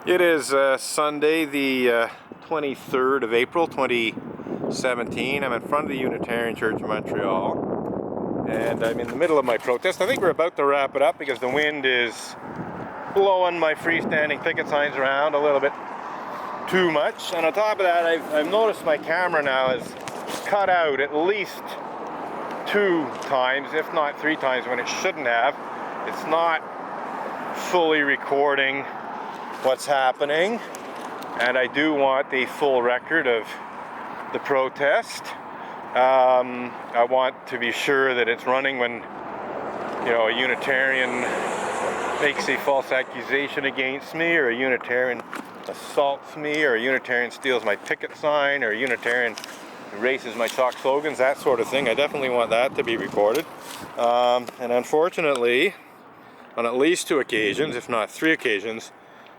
It is Sunday, the 23rd of April, 2017. I'm in front of the Unitarian Church of Montreal, and I'm in the middle of my protest. I think we're about to wrap it up because the wind is blowing my freestanding picket signs around a little bit too much. And on top of that, I've noticed my camera now is cut out at least 2 times, if not 3 times, when it shouldn't have. It's not fully recording what's happening, and I do want the full record of the protest. I want to be sure that it's running when, a Unitarian makes a false accusation against me, or a Unitarian assaults me, or a Unitarian steals my picket sign, or a Unitarian erases my talk slogans, that sort of thing. I definitely want that to be recorded. And unfortunately, on at least 2 occasions, if not 3 occasions,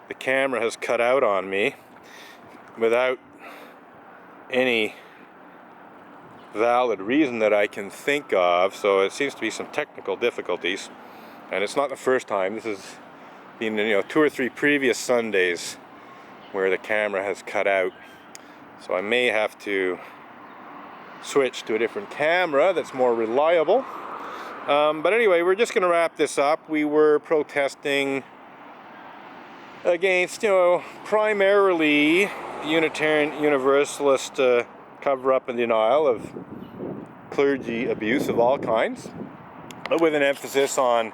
the camera has cut out on me without any valid reason that I can think of. So it seems to be some technical difficulties, and it's not the first time. This has been 2 or 3 previous Sundays where the camera has cut out. So I may have to switch to a different camera that's more reliable. But anyway, we're just going to wrap this up. We were protesting against, primarily Unitarian Universalist cover-up and denial of clergy abuse of all kinds, but with an emphasis on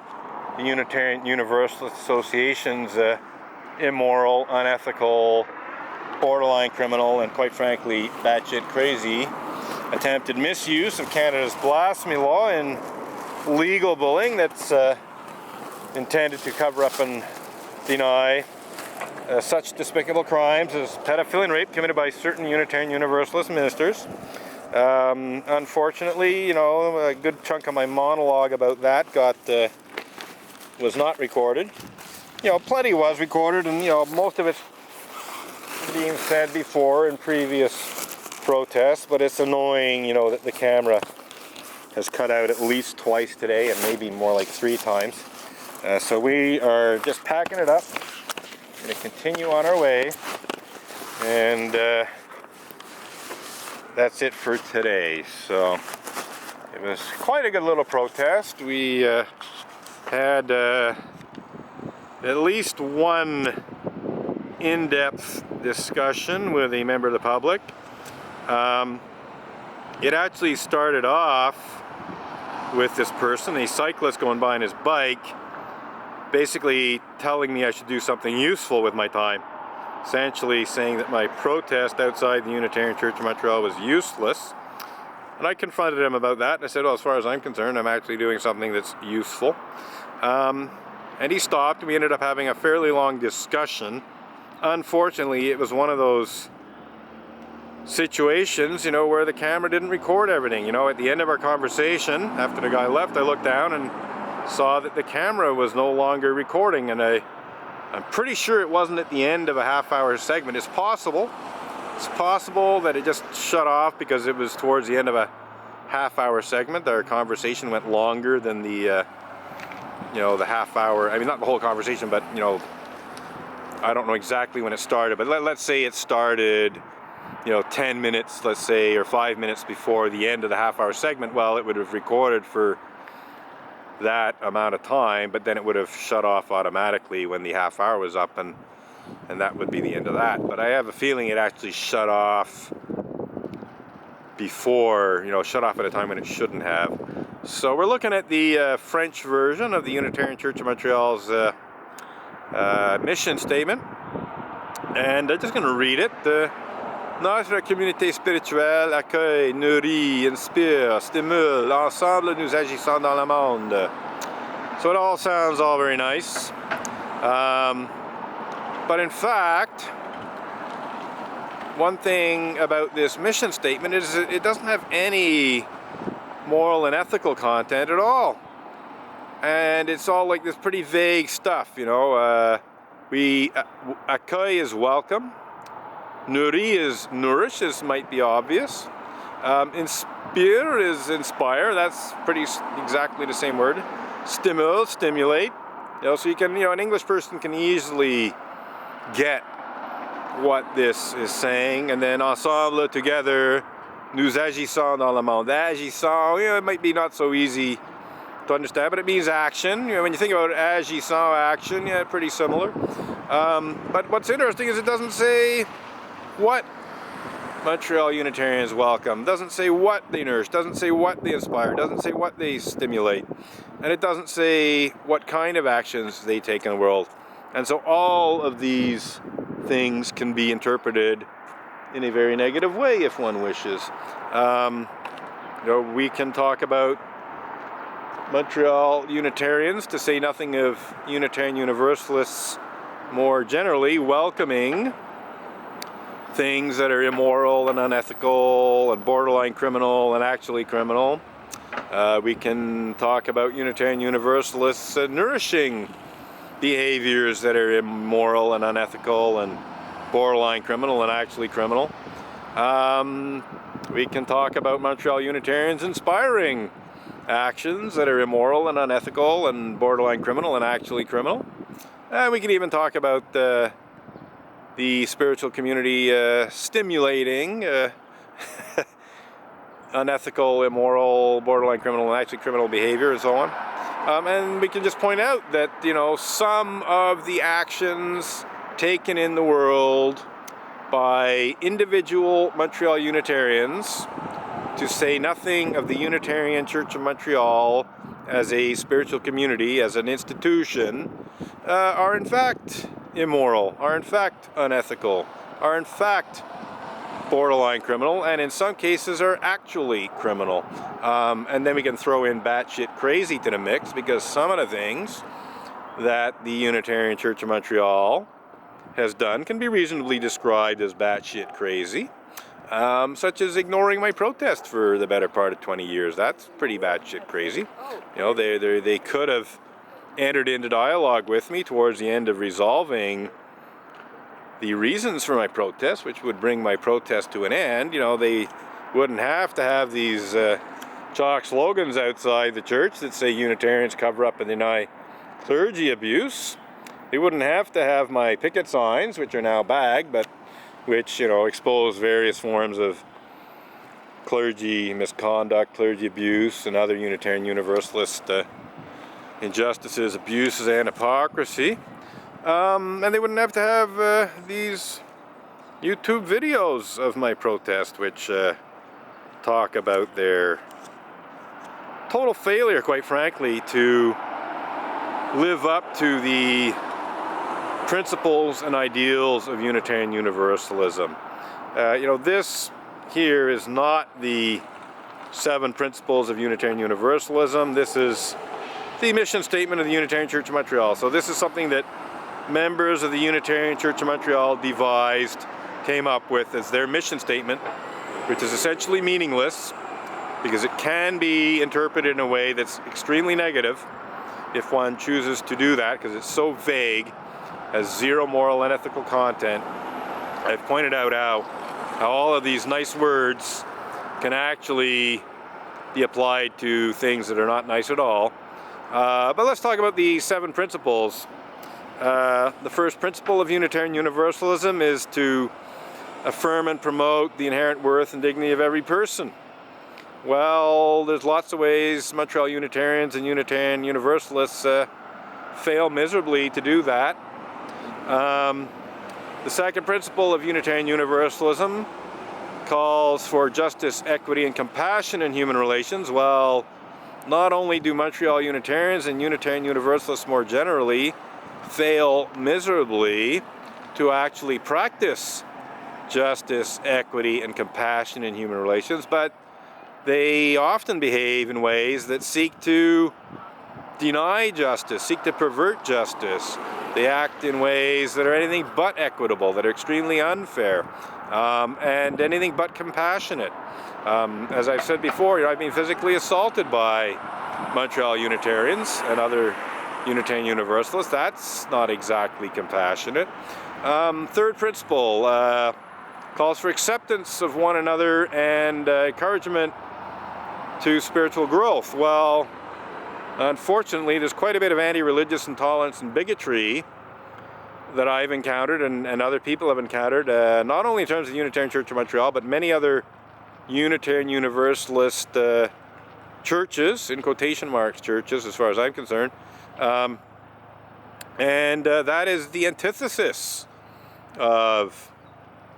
the Unitarian Universalist Association's immoral, unethical, borderline criminal, and quite frankly, batshit crazy attempted misuse of Canada's blasphemy law in legal bullying that's intended to cover up and deny such despicable crimes as pedophilia and rape committed by certain Unitarian Universalist ministers. Unfortunately, a good chunk of my monologue about that was not recorded. Plenty was recorded, and most of it's being said before in previous protests, but it's annoying, that the camera has cut out at least twice today, and maybe more like 3 times. So we are just packing it up. We're going to continue on our way, and that's it for today. So it was quite a good little protest. We had at least one in-depth discussion with a member of the public. It actually started off with this person, a cyclist going by on his bike, basically telling me I should do something useful with my time, essentially saying that my protest outside the Unitarian Church of Montreal was useless. And I confronted him about that, and I said, well, as far as I'm concerned, I'm actually doing something that's useful. And he stopped, and we ended up having a fairly long discussion. Unfortunately, it was one of those situations, where the camera didn't record everything. At the end of our conversation, after the guy left, I looked down and saw that the camera was no longer recording, and I'm pretty sure it wasn't at the end of a half-hour segment. It's possible that it just shut off because it was towards the end of a half-hour segment. Our conversation went longer than the the half-hour. I mean, not the whole conversation, but I don't know exactly when it started, but let's say it started 10 minutes, let's say, or 5 minutes before the end of the half-hour segment. Well, it would have recorded for that amount of time, but then it would have shut off automatically when the half hour was up, and that would be the end of that. But I have a feeling it actually shut off before, shut off at a time when it shouldn't have. So we're looking at the French version of the Unitarian Church of Montreal's mission statement, and I'm just going to read it. Notre communauté spirituelle accueille, nourrit, inspire, stimule, ensemble nous agissons dans le monde. So it all sounds all very nice. But in fact, one thing about this mission statement is it doesn't have any moral and ethical content at all. And it's all like this pretty vague stuff, accueil is welcome. Nourrit is nourish, this might be obvious. Inspire is inspire, that's pretty exactly the same word. Stimule, stimulate. So you can, an English person can easily get what this is saying. And then ensemble, together, nous agissons dans le monde. Agissons, it might be not so easy to understand, but it means action. When you think about agissons, action, pretty similar. But what's interesting is it doesn't say what Montreal Unitarians welcome, doesn't say what they nourish, doesn't say what they inspire, doesn't say what they stimulate, and it doesn't say what kind of actions they take in the world. And so all of these things can be interpreted in a very negative way if one wishes. We can talk about Montreal Unitarians, to say nothing of Unitarian Universalists more generally, welcoming things that are immoral and unethical and borderline criminal and actually criminal. We can talk about Unitarian Universalists nourishing behaviors that are immoral and unethical and borderline criminal and actually criminal. We can talk about Montreal Unitarians inspiring actions that are immoral and unethical and borderline criminal and actually criminal. We can even talk about the spiritual community stimulating unethical, immoral, borderline criminal, and actually criminal behavior and so on. And we can just point out that, some of the actions taken in the world by individual Montreal Unitarians, to say nothing of the Unitarian Church of Montreal as a spiritual community, as an institution, are in fact immoral, are in fact unethical, are in fact borderline criminal, and in some cases are actually criminal. And then we can throw in batshit crazy to the mix, because some of the things that the Unitarian Church of Montreal has done can be reasonably described as batshit crazy, such as ignoring my protest for the better part of 20 years. That's pretty batshit crazy. They could have entered into dialogue with me towards the end of resolving the reasons for my protest, which would bring my protest to an end. They wouldn't have to have these chalk slogans outside the church that say Unitarians cover up and deny clergy abuse. They wouldn't have to have my picket signs, which are now bagged, but which, expose various forms of clergy misconduct, clergy abuse, and other Unitarian Universalist injustices, abuses, and hypocrisy. And they wouldn't have to have these YouTube videos of my protest, which talk about their total failure, quite frankly, to live up to the principles and ideals of Unitarian Universalism. This here is not the 7 principles of Unitarian Universalism. This is the mission statement of the Unitarian Church of Montreal. So this is something that members of the Unitarian Church of Montreal devised, came up with as their mission statement, which is essentially meaningless because it can be interpreted in a way that's extremely negative if one chooses to do that, because it's so vague, has zero moral and ethical content. I've pointed out how all of these nice words can actually be applied to things that are not nice at all. But let's talk about the 7 principles. The first principle of Unitarian Universalism is to affirm and promote the inherent worth and dignity of every person. Well, there's lots of ways Montreal Unitarians and Unitarian Universalists fail miserably to do that. The second principle of Unitarian Universalism calls for justice, equity, and compassion in human relations. Well, not only do Montreal Unitarians and Unitarian Universalists more generally fail miserably to actually practice justice, equity, and compassion in human relations, but they often behave in ways that seek to deny justice, seek to pervert justice. They act in ways that are anything but equitable, that are extremely unfair, and anything but compassionate. As I've said before, I've been physically assaulted by Montreal Unitarians and other Unitarian Universalists. That's not exactly compassionate. Third principle calls for acceptance of one another and encouragement to spiritual growth. Well, unfortunately, there's quite a bit of anti-religious intolerance and bigotry that I've encountered and other people have encountered, not only in terms of the Unitarian Church of Montreal, but many other Unitarian Universalist churches, in quotation marks churches as far as I'm concerned, and that is the antithesis of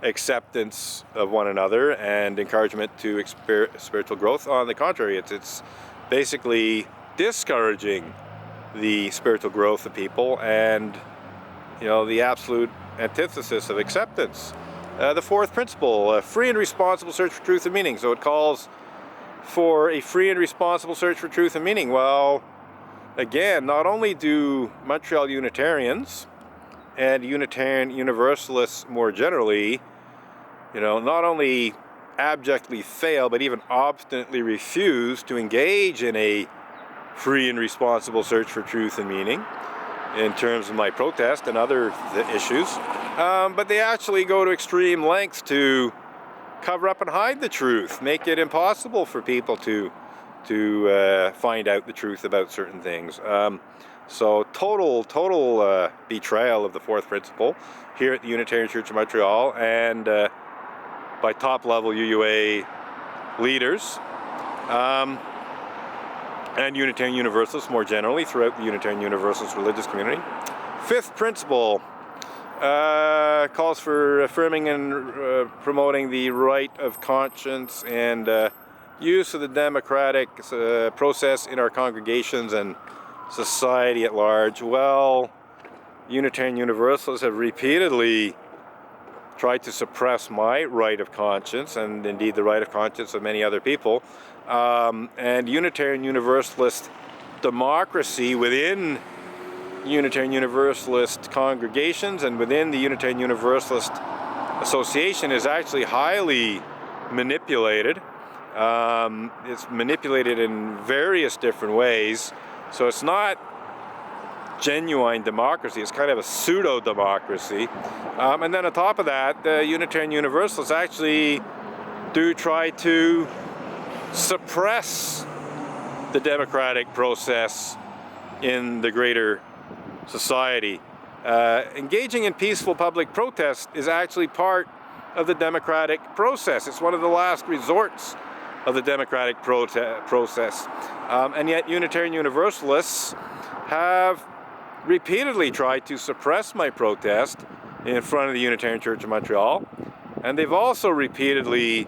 acceptance of one another and encouragement to spiritual growth. On the contrary, it's basically discouraging the spiritual growth of people, and the absolute antithesis of acceptance. The fourth principle, a free and responsible search for truth and meaning. So it calls for a free and responsible search for truth and meaning. Well, again, not only do Montreal Unitarians and Unitarian Universalists more generally, not only abjectly fail, but even obstinately refuse to engage in a free and responsible search for truth and meaning in terms of my protest and other issues, but they actually go to extreme lengths to cover up and hide the truth, make it impossible for people to find out the truth about certain things. So total betrayal of the fourth principle here at the Unitarian Church of Montreal, and by top level UUA leaders, and Unitarian Universalists more generally throughout the Unitarian Universalist religious community. Fifth principle calls for affirming and promoting the right of conscience and use of the democratic process in our congregations and society at large. Well, Unitarian Universalists have repeatedly tried to suppress my right of conscience, and indeed the right of conscience of many other people, and Unitarian Universalist democracy within Unitarian Universalist congregations and within the Unitarian Universalist Association is actually highly manipulated. It's manipulated in various different ways, so it's not genuine democracy. It's kind of a pseudo-democracy. And then on top of that, the Unitarian Universalists actually do try to suppress the democratic process in the greater society. Engaging in peaceful public protest is actually part of the democratic process. It's one of the last resorts of the democratic process. And yet Unitarian Universalists have repeatedly tried to suppress my protest in front of the Unitarian Church of Montreal, and they've also repeatedly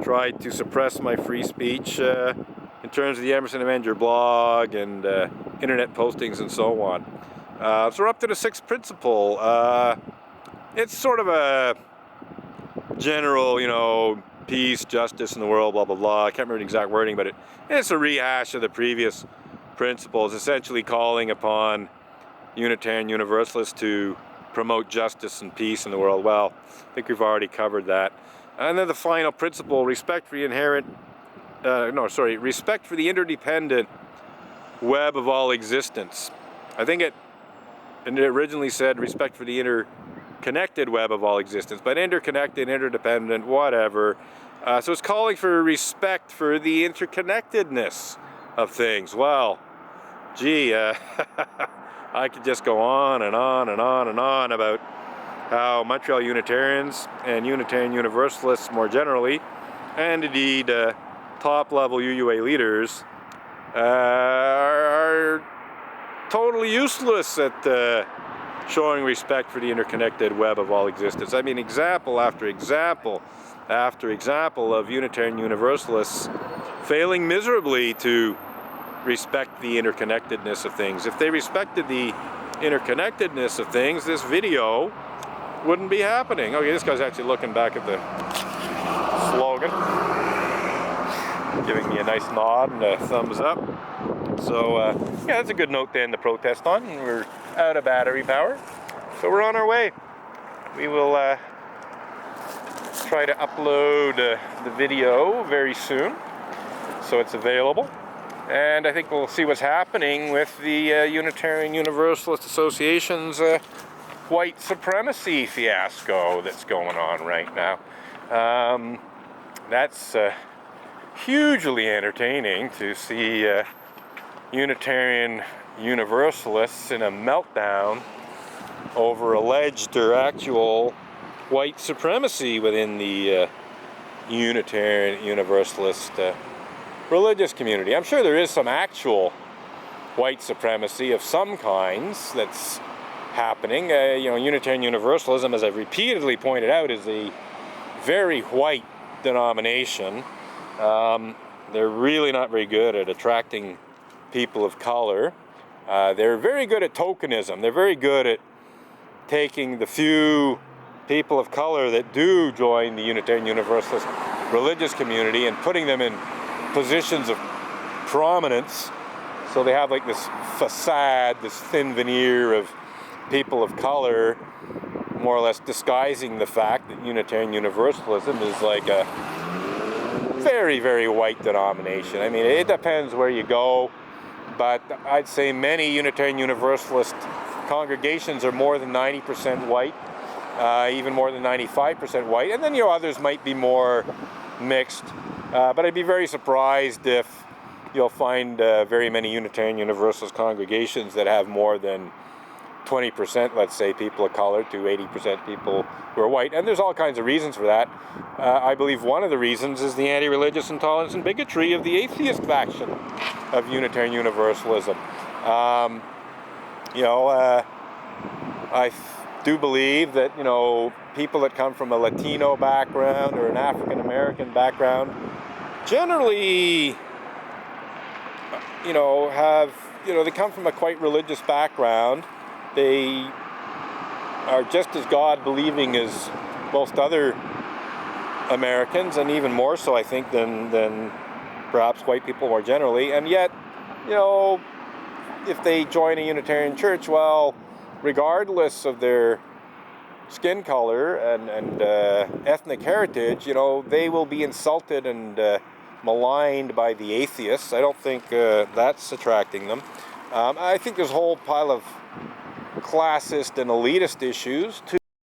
tried to suppress my free speech in terms of the Emerson and Menger blog and internet postings and so on. So we're up to the sixth principle. It's sort of a general, peace, justice in the world, blah, blah, blah. I can't remember the exact wording, but it's a rehash of the previous principles, essentially calling upon Unitarian Universalists to promote justice and peace in the world. Well, I think we've already covered that. And then the final principle, respect for the respect for the interdependent web of all existence. I think it originally said respect for the interconnected web of all existence, but interconnected, interdependent, whatever. So it's calling for respect for the interconnectedness of things. Well, gee, I could just go on and on and on and on about how Montreal Unitarians and Unitarian Universalists more generally, and indeed top-level UUA leaders, are totally useless at showing respect for the interconnected web of all existence. I mean, example after example after example of Unitarian Universalists failing miserably to respect the interconnectedness of things. If they respected the interconnectedness of things, this video wouldn't be happening. Okay, this guy's actually looking back at the slogan, giving me a nice nod and a thumbs up. So yeah, that's a good note to end the protest on. We're out of battery power, so we're on our way. We will try to upload the video very soon, so it's available. And I think we'll see what's happening with the Unitarian Universalist Association's white supremacy fiasco that's going on right now. That's hugely entertaining to see Unitarian Universalists in a meltdown over alleged or actual white supremacy within the Unitarian Universalist religious community. I'm sure there is some actual white supremacy of some kinds that's happening. Unitarian Universalism, as I've repeatedly pointed out, is a very white denomination. They're really not very good at attracting people of color. They're very good at tokenism. They're very good at taking the few people of color that do join the Unitarian Universalist religious community and putting them in positions of prominence. So they have like this facade, this thin veneer of people of color, more or less disguising the fact that Unitarian Universalism is like a very, very white denomination. I mean, it depends where you go, but I'd say many Unitarian Universalist congregations are more than 90% white, even more than 95% white, and then others might be more mixed. But I'd be very surprised if you'll find very many Unitarian Universalist congregations that have more than 20%, let's say, people of color to 80% people who are white. And there's all kinds of reasons for that. I believe one of the reasons is the anti-religious intolerance and bigotry of the atheist faction of Unitarian Universalism. I do believe that, people that come from a Latino background or an African American background generally, they come from a quite religious background. They are just as God-believing as most other Americans, and even more so, I think, than perhaps white people more generally. And yet, if they join a Unitarian church, well, regardless of their skin color and ethnic heritage, they will be insulted and maligned by the atheists. I don't think that's attracting them. I think there's a whole pile of classist and elitist issues too.